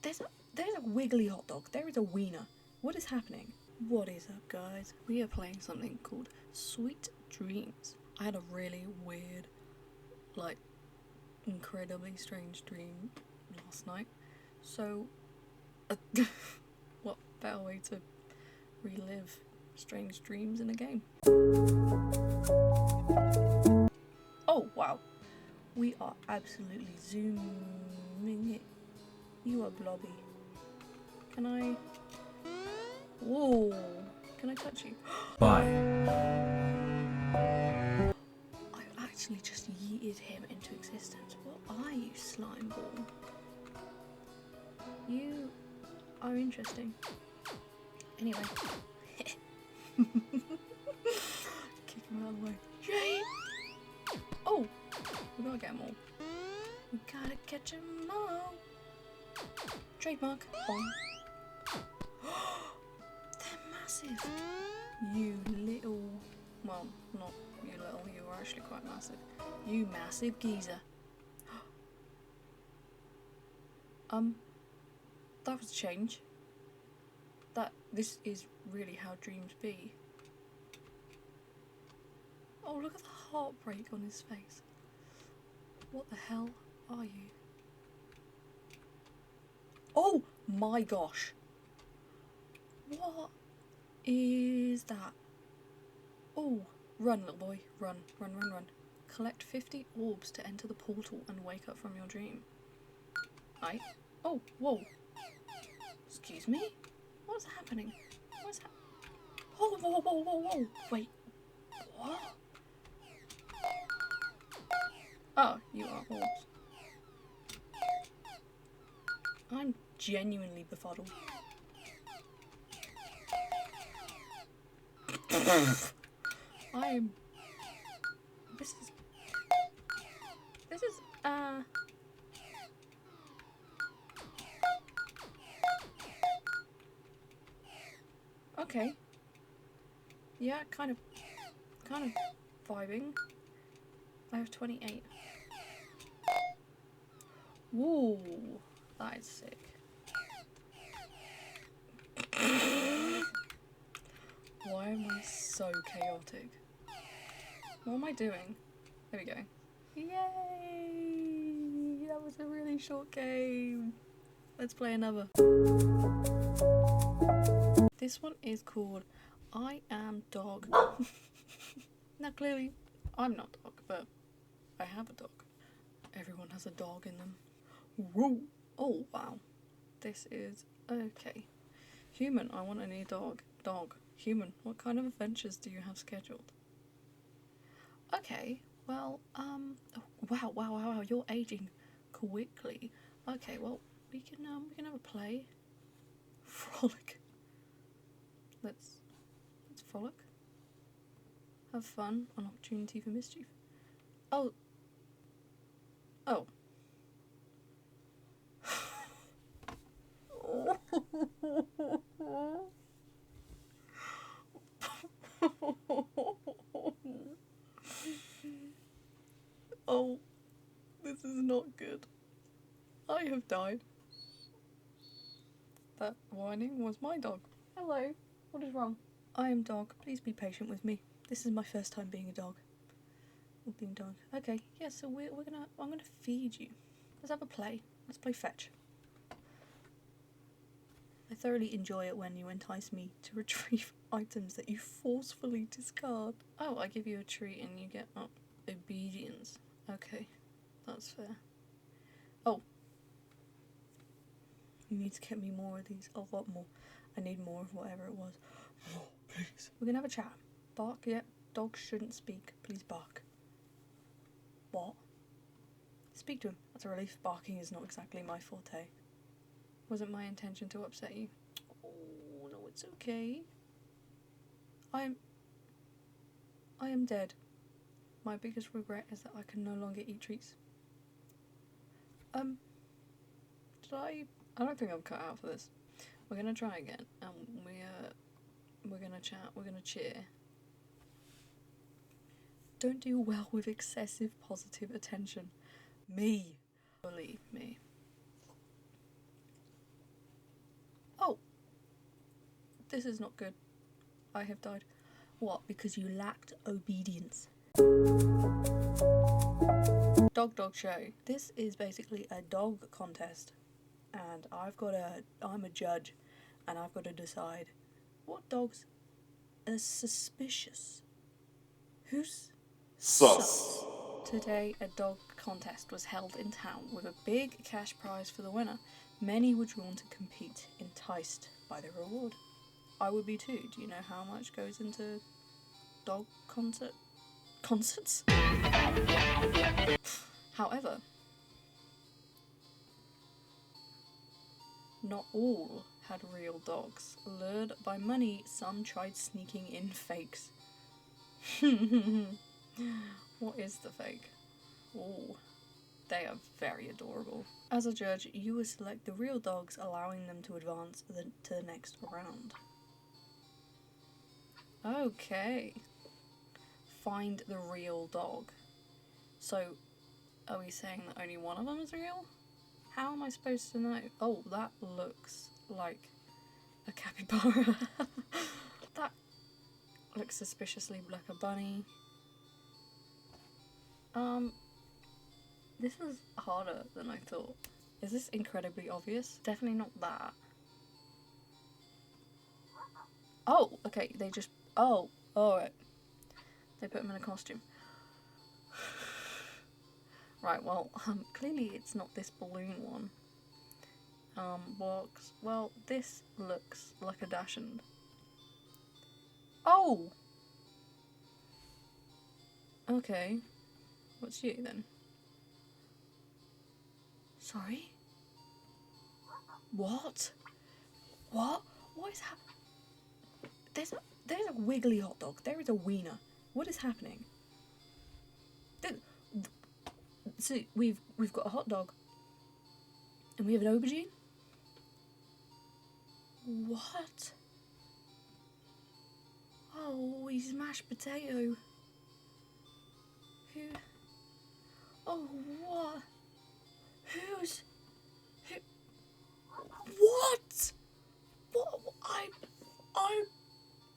There's a wiggly hot dog. There is a wiener. What is happening? What is up, guys? We are playing something called Sweet Dreams. I had a really weird, like, incredibly strange dream last night. So, what better way to relive strange dreams in a game? Oh, wow. We are absolutely zooming it. You are blobby. Can I... Whoa. Can I touch you? Bye. I actually just yeeted him into existence. What are you, slime ball? You are interesting. Anyway. Kick him out of the way. Yay! Oh! We gotta get them all. We gotta catch them all. Trademark. On. They're massive. You little... Well, not you little. You are actually quite massive. You massive geezer. That was a change. This is really how dreams be. Oh, look at the heartbreak on his face. What the hell are you? Oh my gosh. What is that? Oh, run, little boy. Run, run, run, run. Collect 50 orbs to enter the portal and wake up from your dream. Aye. Oh, whoa. Excuse me? What's happening? What's happening? Oh, whoa, whoa, whoa, whoa. Wait. What? Oh, you are orbs. I'm genuinely befuddled. This is, okay. Yeah, kind of vibing. I have 28. Whoa, that is sick. Why am I so chaotic? What am I doing? There we go. Yay! That was a really short game. Let's play another. This one is called I Am Dog. Now clearly, I'm not dog, but I have a dog. Everyone has a dog in them. Whoa! Oh, wow. This is... okay. Human, I want a new dog. Dog. Human, what kind of adventures do you have scheduled? Okay, well, wow, you're aging quickly. Okay, well, we can have a play. Frolic. Let's frolic. Have fun. An opportunity for mischief. Oh. Oh. Oh, this is not good. I have died. That whining was my dog. Hello, what is wrong? I am dog. Please be patient with me. This is my first time being a dog. Or being dog. Okay, yeah, so I'm gonna feed you. Let's have a play. Let's play fetch. I thoroughly enjoy it when you entice me to retrieve items that you forcefully discard. Oh, I give you a treat and you get obedience. Okay, that's fair. Oh. You need to get me more of these. A lot more. I need more of whatever it was. More, please. We're gonna have a chat. Bark, yep. Dogs shouldn't speak. Please bark. What? Speak to him. That's a relief. Barking is not exactly my forte. Wasn't my intention to upset you. Oh, no, it's okay. I am dead. My biggest regret is that I can no longer eat treats. I don't think I'm cut out for this. We're gonna try again. We're gonna chat. We're gonna cheer. Don't do well with excessive positive attention. Me. Believe me. This is not good. I have died. What? Because you lacked obedience. Dog show. This is basically a dog contest, and I'm a judge, and I've got to decide what dogs are suspicious. Who's sus? Today, a dog contest was held in town with a big cash prize for the winner. Many were drawn to compete, enticed by the reward. I would be too. Do you know how much goes into dog concerts? However, not all had real dogs. Lured by money, some tried sneaking in fakes. What is the fake? Oh, they are very adorable. As a judge, you will select the real dogs, allowing them to advance to the next round. Okay. Find the real dog. So, are we saying that only one of them is real? How am I supposed to know? Oh, that looks like a capybara. That looks suspiciously like a bunny. This is harder than I thought. Is this incredibly obvious? Definitely not that. Oh, okay, they just... Oh, alright. They put him in a costume. Right, well, clearly it's not this balloon one. Box. Well, this looks like a dachshund. Oh! Okay. What's you, then? Sorry? What? What? What is happening? There's a wiggly hot dog. There is a wiener. What is happening? So we've got a hot dog. And we have an aubergine? What? Oh, he's mashed potato. Who? Oh, what? Who's... Who? What? What? I'm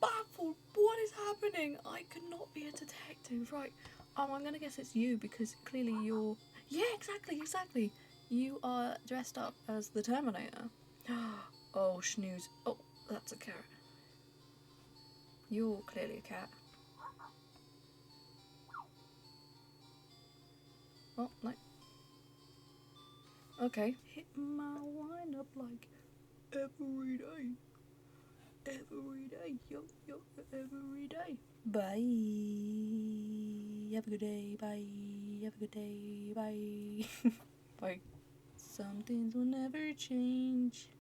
baffled. What is happening? I could not be a detective. Right. I'm gonna guess it's you because clearly you're... Yeah, exactly. You are dressed up as the Terminator. Oh, snooze. Oh, that's a carrot. You're clearly a cat. Oh, no. Okay. Hit my wind up like every day. Every day. Yo, every day. Bye. Have a good day. Bye. Have a good day. Bye. Bye. Some things will never change.